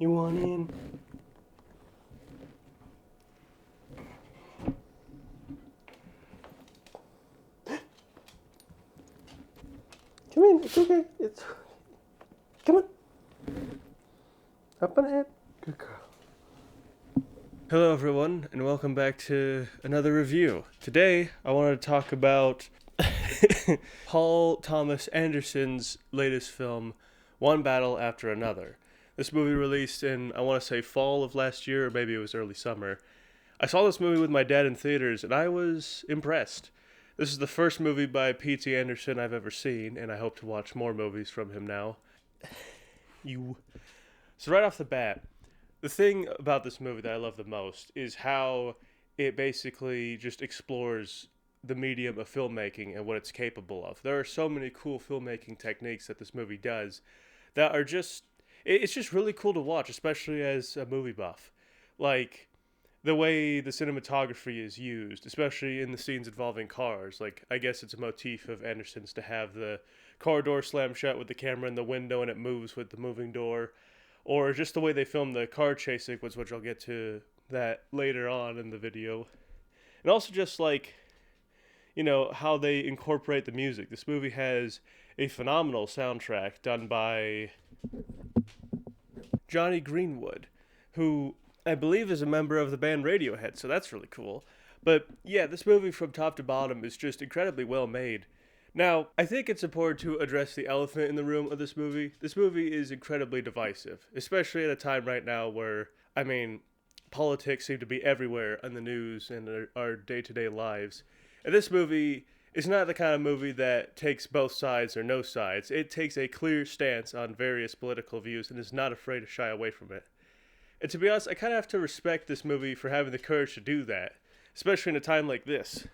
You want in? Come in. It's okay. It's come on. Up on ahead. Good girl. Hello, everyone, and welcome back to another review. Today, I wanted to talk about Paul Thomas Anderson's latest film, One Battle After Another. This movie released in, I want to say, fall of last year, or maybe it was early summer. I saw this movie with my dad in theaters, and I was impressed. This is the first movie by P.T. Anderson I've ever seen, and I hope to watch more movies from him now. So right off the bat, the thing about this movie that I love the most is how it basically just explores the medium of filmmaking and what it's capable of. There are so many cool filmmaking techniques that this movie does that are just, it's just really cool to watch, especially as a movie buff. Like, the way the cinematography is used, especially in the scenes involving cars. Like, I guess it's a motif of Anderson's to have the car door slam shut with the camera in the window and it moves with the moving door. Or just the way they filmed the car chase sequence, which I'll get to that later on in the video. And also just like, how they incorporate the music. This movie has a phenomenal soundtrack done by Johnny Greenwood, who I believe is a member of the band Radiohead, so that's really cool. But yeah, this movie from top to bottom is just incredibly well made. Now, I think it's important to address the elephant in the room of this movie. This movie is incredibly divisive, especially at a time right now where, politics seem to be everywhere in the news and our day-to-day lives. And this movie is not the kind of movie that takes both sides or no sides. It takes a clear stance on various political views and is not afraid to shy away from it. And to be honest, I kind of have to respect this movie for having the courage to do that, especially in a time like this.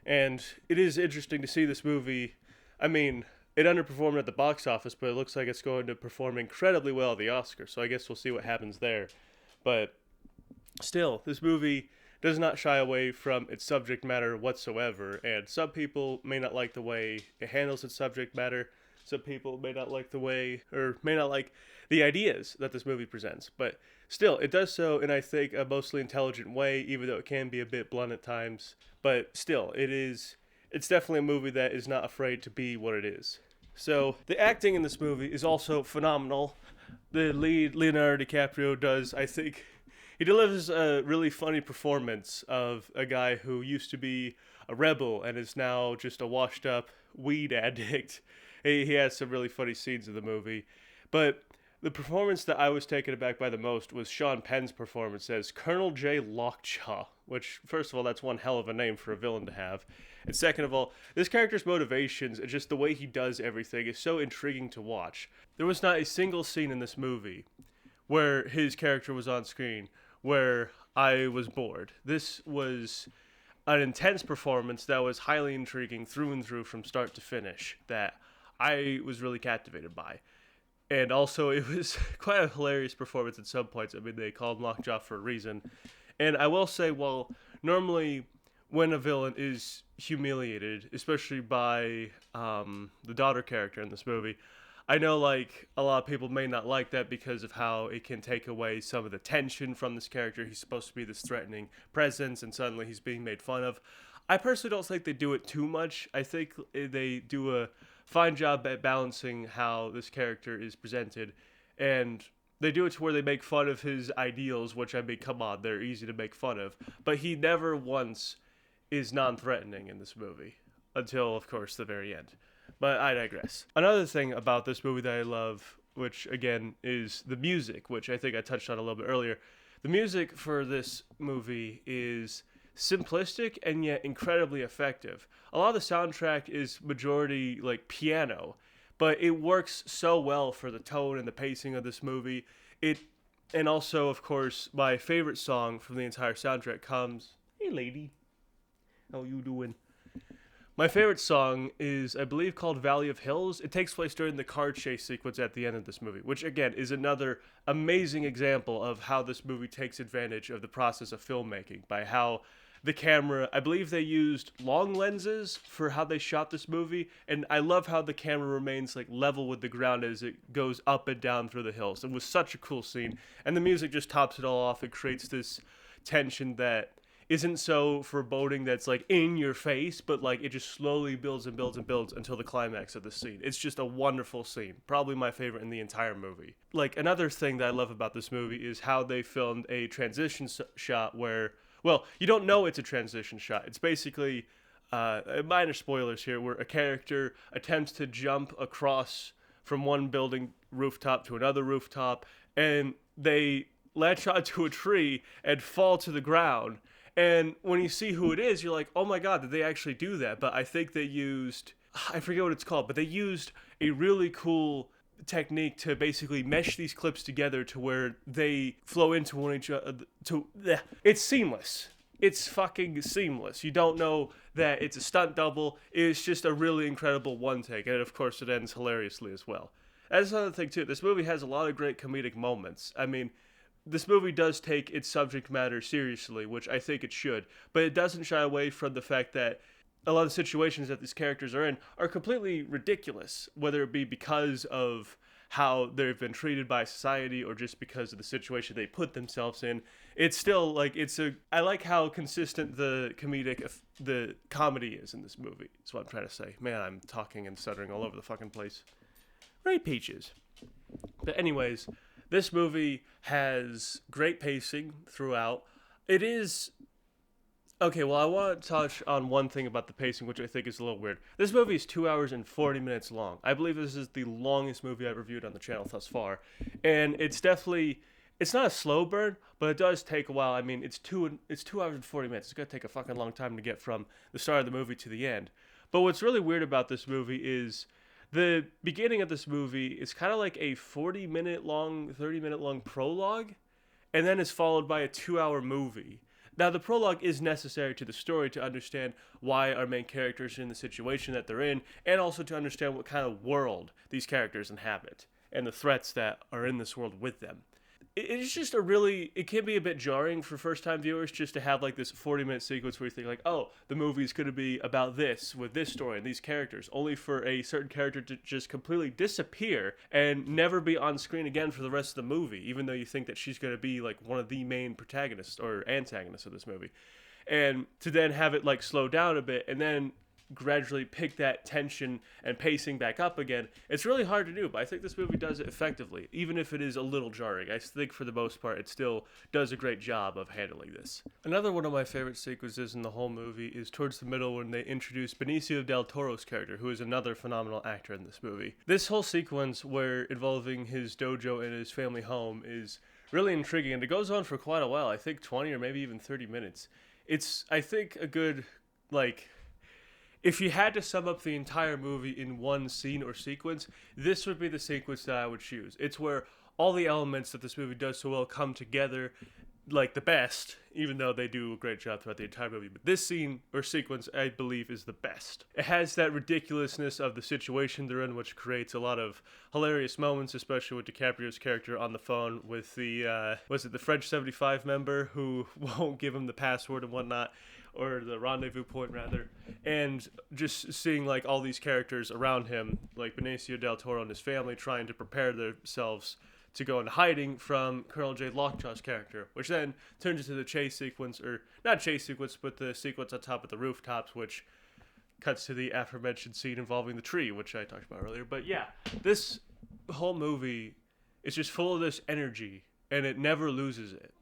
And it is interesting to see this movie. It underperformed at the box office, but it looks like it's going to perform incredibly well at the Oscars, so I guess we'll see what happens there. But still, this movie does not shy away from its subject matter whatsoever, and some people may not like the way it handles its subject matter. Some people may not like the way, or may not like the ideas that this movie presents. But still, it does so in, I think, a mostly intelligent way, even though it can be a bit blunt at times. But still, it's definitely a movie that is not afraid to be what it is. So, the acting in this movie is also phenomenal. The lead, Leonardo DiCaprio, he delivers a really funny performance of a guy who used to be a rebel and is now just a washed up weed addict. He has some really funny scenes in the movie. But the performance that I was taken aback by the most was Sean Penn's performance as Colonel J. Lockjaw, which, first of all, that's one hell of a name for a villain to have. And second of all, this character's motivations and just the way he does everything is so intriguing to watch. There was not a single scene in this movie where his character was on screen where I was bored. This was an intense performance that was highly intriguing through and through from start to finish that I was really captivated by. And also, it was quite a hilarious performance at some points. They called him Lockjaw for a reason. And I will say, well, normally when a villain is humiliated, especially by the daughter character in this movie, I know, a lot of people may not like that because of how it can take away some of the tension from this character. He's supposed to be this threatening presence, and suddenly he's being made fun of. I personally don't think they do it too much. I think they do a fine job at balancing how this character is presented, and they do it to where they make fun of his ideals, which, come on, they're easy to make fun of. But he never once is non-threatening in this movie, until, of course, the very end. But I digress. Another thing about this movie that I love, which, again, is the music, which I think I touched on a little bit earlier. The music for this movie is simplistic and yet incredibly effective. A lot of the soundtrack is majority piano, but it works so well for the tone and the pacing of this movie. And also, of course, my favorite song from the entire soundtrack comes, "Hey lady, how you doing?" My favorite song is, I believe, called Valley of Hills. It takes place during the car chase sequence at the end of this movie, which, again, is another amazing example of how this movie takes advantage of the process of filmmaking by how the camera, I believe they used long lenses for how they shot this movie, and I love how the camera remains like level with the ground as it goes up and down through the hills. It was such a cool scene, and the music just tops it all off. It creates this tension that isn't so foreboding that's like in your face, but like it just slowly builds and builds and builds until the climax of the scene. It's just a wonderful scene, probably my favorite in the entire movie. Like, another thing that I love about this movie is how they filmed a transition shot where, well, you don't know it's a transition shot. It's basically minor spoilers here, where a character attempts to jump across from one building rooftop to another rooftop, and they latch onto a tree and fall to the ground. And when you see who it is, you're like, oh my god, did they actually do that? But I think they used, I forget what it's called, but they used a really cool technique to basically mesh these clips together to where they flow into one each other. It's seamless. It's fucking seamless. You don't know that it's a stunt double. It's just a really incredible one take. And of course, it ends hilariously as well. That's another thing too. This movie has a lot of great comedic moments. I mean, this movie does take its subject matter seriously, which I think it should, but it doesn't shy away from the fact that a lot of situations that these characters are in are completely ridiculous, whether it be because of how they've been treated by society or just because of the situation they put themselves in. It's still like, I like how consistent the comedy is in this movie. That's what I'm trying to say. Man, I'm talking and stuttering all over the fucking place. Right, Peaches. But anyways, this movie has great pacing throughout. It is... Okay, well, I want to touch on one thing about the pacing, which I think is a little weird. This movie is 2 hours and 40 minutes long. I believe this is the longest movie I've reviewed on the channel thus far. And it's definitely... It's not a slow burn, but it does take a while. I mean, it's 2 hours and 40 minutes. It's going to take a fucking long time to get from the start of the movie to the end. But what's really weird about this movie is... The beginning of this movie is kind of like a 30-minute long prologue, and then it's followed by a 2-hour movie. Now, the prologue is necessary to the story to understand why our main characters are in the situation that they're in, and also to understand what kind of world these characters inhabit, and the threats that are in this world with them. It's just it can be a bit jarring for first-time viewers just to have like this 40-minute sequence where you think like, oh, the movie's going to be about this, with this story and these characters, only for a certain character to just completely disappear and never be on screen again for the rest of the movie, even though you think that she's going to be like one of the main protagonists or antagonists of this movie. And to then have it like slow down a bit and then gradually pick that tension and pacing back up again, it's really hard to do, but I think this movie does it effectively, even if it is a little jarring. I think for the most part it still does a great job of handling this. Another one of my favorite sequences in the whole movie is towards the middle when they introduce Benicio del Toro's character, who is another phenomenal actor in this movie. This whole sequence where involving his dojo and his family home is really intriguing, and it goes on for quite a while. I think 20 or maybe even 30 minutes. It's, I think, a good, like... If you had to sum up the entire movie in one scene or sequence, this would be the sequence that I would choose. It's where all the elements that this movie does so well come together like the best, even though they do a great job throughout the entire movie. But this scene or sequence, I believe, is the best. It has that ridiculousness of the situation they're in, which creates a lot of hilarious moments, especially with DiCaprio's character on the phone with the, the French 75 member who won't give him the password and whatnot. Or the rendezvous point, rather, and just seeing like all these characters around him, like Benicio del Toro and his family, trying to prepare themselves to go into hiding from Colonel J. Lockjaw's character, which then turns into the chase sequence, or not chase sequence, but the sequence on top of the rooftops, which cuts to the aforementioned scene involving the tree, which I talked about earlier. But yeah, this whole movie is just full of this energy, and it never loses it,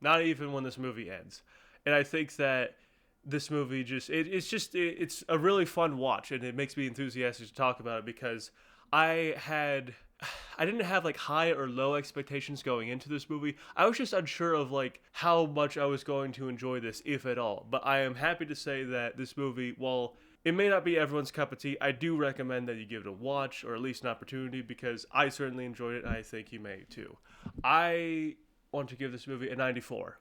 not even when this movie ends. And I think that this movie it's a really fun watch, and it makes me enthusiastic to talk about it because I didn't have like high or low expectations going into this movie. I was just unsure of like how much I was going to enjoy this, if at all. But I am happy to say that this movie, while it may not be everyone's cup of tea, I do recommend that you give it a watch, or at least an opportunity, because I certainly enjoyed it, and I think you may too. I want to give this movie a 94.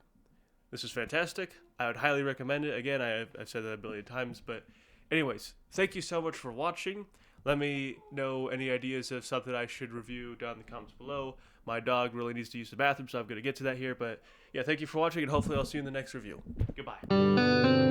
This is fantastic. I would highly recommend it. Again, I've said that a billion times, but Anyways, thank you so much for watching. Let me know any ideas of something I should review down in the comments below. My dog really needs to use the bathroom, so I'm going to get to that here. But yeah, thank you for watching, and hopefully I'll see you in the next review. Goodbye.